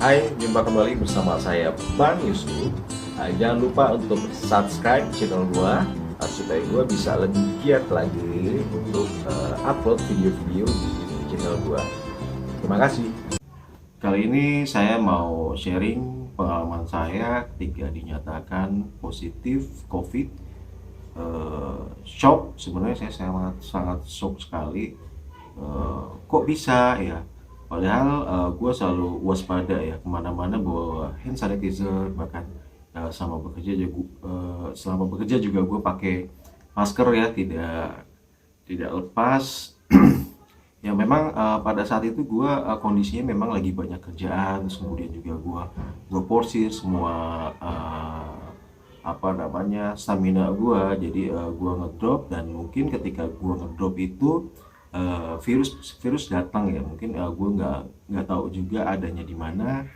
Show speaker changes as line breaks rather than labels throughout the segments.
Hai, jumpa kembali bersama saya Bang Yusuf. Jangan lupa untuk subscribe channel gua supaya gua bisa lebih giat lagi untuk upload video-video di channel gua. Terima kasih. Kali ini saya mau sharing pengalaman saya ketika dinyatakan positif COVID. Shock, sebenarnya saya sangat sangat shock sekali. Kok bisa ya? Padahal gue selalu waspada ya kemana-mana bawa hand sanitizer, bahkan selama bekerja juga gue pakai masker ya, tidak lepas. Ya memang pada saat itu gue kondisinya memang lagi banyak kerjaan, terus kemudian juga gue porsir semua stamina gue, jadi gue ngedrop, dan mungkin ketika gue ngedrop itu virus datang ya, mungkin gue nggak tahu juga adanya di mana.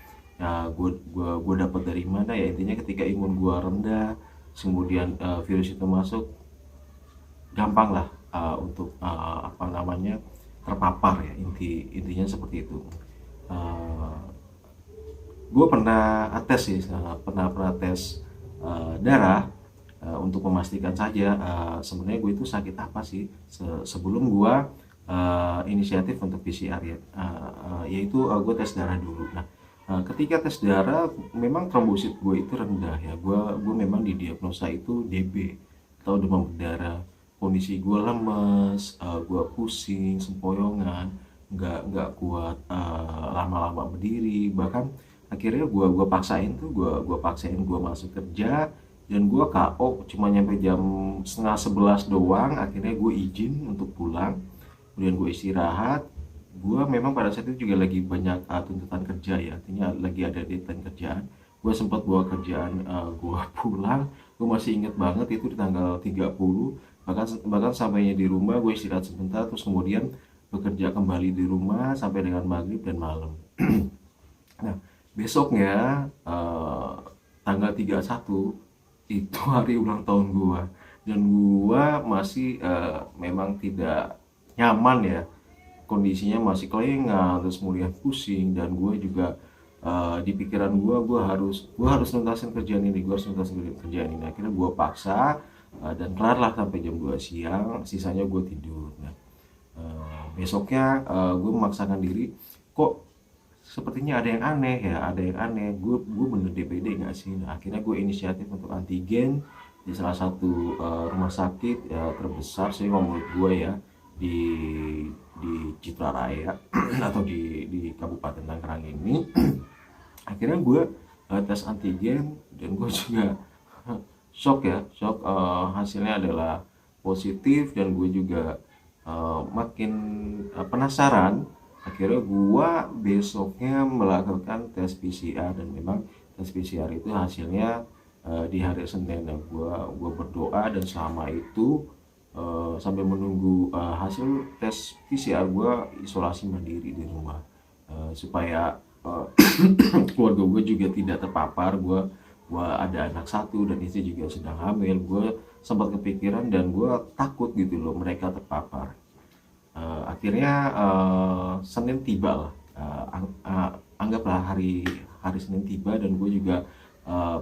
Gue dapat dari mana ya, intinya ketika imun gue rendah, kemudian virus itu masuk, gampang lah untuk terpapar ya, intinya seperti itu. Gue pernah tes ya, pernah tes darah untuk memastikan saja sebenarnya gue itu sakit apa sih sebelum gue inisiatif untuk PCR ya, yaitu gue tes darah dulu. Nah, ketika tes darah memang trombosit gue itu rendah ya, gue memang didiagnosa itu DB atau demam berdarah. Kondisi gue lemes, gue pusing, sempoyongan, nggak kuat lama-lama berdiri. Bahkan akhirnya gue paksain gue masuk kerja, dan gue KO cuma nyampe jam 10:30 doang. Akhirnya gue izin untuk pulang, kemudian gue istirahat. Gue memang pada saat itu juga lagi banyak tuntutan kerja ya, artinya lagi ada deadline kerjaan. Gue sempat bawa kerjaan gue pulang. Gue masih inget banget itu di tanggal 30. Bahkan sampainya di rumah gue istirahat sebentar, terus kemudian bekerja kembali di rumah sampai dengan maghrib dan malam. Nah, besoknya tanggal 31 itu hari ulang tahun gue, dan gue masih memang tidak nyaman ya, kondisinya masih kelengar, terus kemudian pusing, dan gue juga di pikiran gue harus nuntasin kerjaan ini, akhirnya gue paksa dan kelar lah sampai jam 2 siang, sisanya gue tidur. Nah, besoknya gue memaksakan diri, kok sepertinya ada yang aneh ya, gue bener DBD nggak sih. Nah, akhirnya gue inisiatif untuk antigen di salah satu rumah sakit ya, terbesar sih menurut gue ya, di Citra Raya atau di Kabupaten Tangerang ini. Akhirnya gue tes antigen, dan gue juga shock, hasilnya adalah positif, dan gue juga makin penasaran. Akhirnya gue besoknya melakukan tes PCR, dan memang tes PCR itu hasilnya di hari Senin. Dan gue berdoa, dan selama itu sambil menunggu hasil tes PCR, gue isolasi mandiri di rumah supaya keluarga gue juga tidak terpapar. Gue ada anak satu, dan istri juga sedang hamil. Gue sempat kepikiran, dan gue takut gitu loh mereka terpapar. Akhirnya Senin tiba lah, anggaplah hari Senin tiba, dan gue juga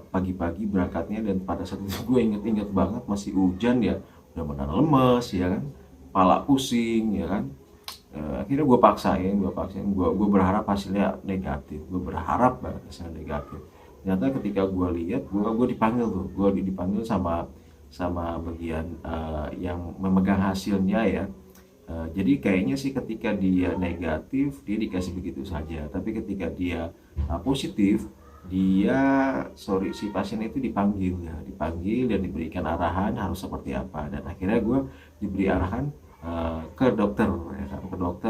pagi-pagi berangkatnya, dan pada saat itu gue inget banget masih hujan ya, udah benar lemes ya kan, kepala pusing ya kan. Akhirnya gue paksain, gue berharap hasilnya negatif, gue berharap banget hasilnya negatif. Ternyata ketika gue lihat, gue dipanggil sama bagian yang memegang hasilnya ya. Jadi kayaknya sih ketika dia negatif, dia dikasih begitu saja. Tapi ketika dia positif, si pasien itu dipanggil dan diberikan arahan harus seperti apa. Dan akhirnya gue diberi arahan ke dokter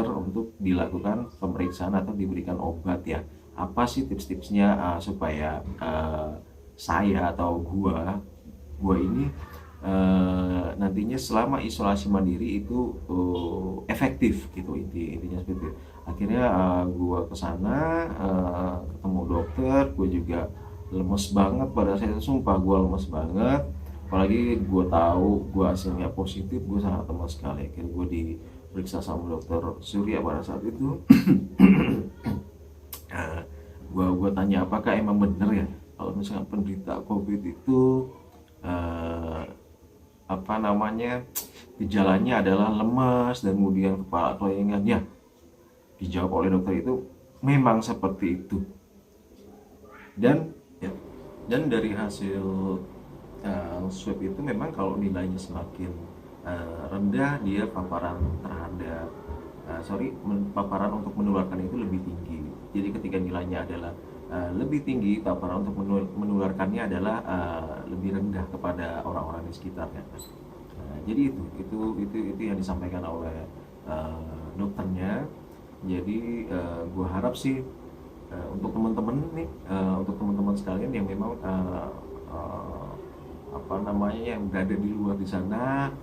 untuk dilakukan pemeriksaan atau diberikan obat ya. Apa sih tips-tipsnya supaya saya atau gue ini nantinya selama isolasi mandiri itu efektif gitu, intinya seperti itu. Akhirnya gue kesana, ketemu dokter. Gue juga lemes banget pada saat itu, sumpah gue lemes banget, apalagi gue tahu gue hasilnya positif. Gue sangat lemes sekali. Akhirnya gue diperiksa sama dokter Surya pada saat itu. gue tanya apakah emang bener ya kalau misalnya penderita COVID itu eh, apa namanya, gejalanya adalah lemas dan kemudian kepala kelingan. Ya, dijawab oleh dokter itu memang seperti itu. Dan ya, dan dari hasil swab itu memang kalau nilainya semakin rendah, dia paparan terhadap paparan untuk menularkan itu lebih tinggi. Jadi ketika nilainya adalah lebih tinggi, paparan untuk menularkannya adalah lebih rendah kepada orang-orang di sekitarnya. Jadi itu yang disampaikan oleh dokternya. Jadi gue harap sih untuk teman-teman nih, untuk teman-teman sekalian yang memang apa namanya, yang berada di luar di sana,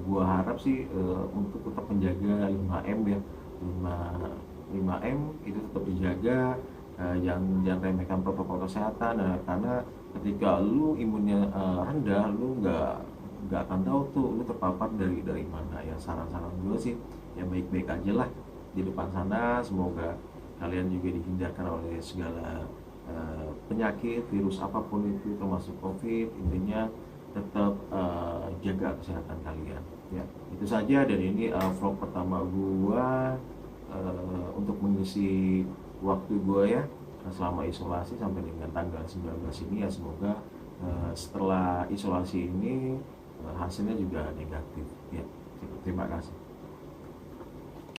gua harap sih untuk tetap menjaga 5M ya. 5M itu tetap dijaga, jangan remehkan protokol kesehatan. Nah, karena ketika lu imunnya rendah, lu nggak akan tahu tuh lu terpapar dari mana ya. Saran-saran gue sih ya baik-baik aja lah di depan sana. Semoga kalian juga dihindarkan oleh segala penyakit, virus apapun itu, termasuk COVID. Intinya tetap jaga kesehatan kalian ya. Itu saja, dan ini vlog pertama gua untuk mengisi waktu gua ya selama isolasi sampai dengan tanggal 19 ini ya. Semoga setelah isolasi ini hasilnya juga negatif ya. Terima kasih.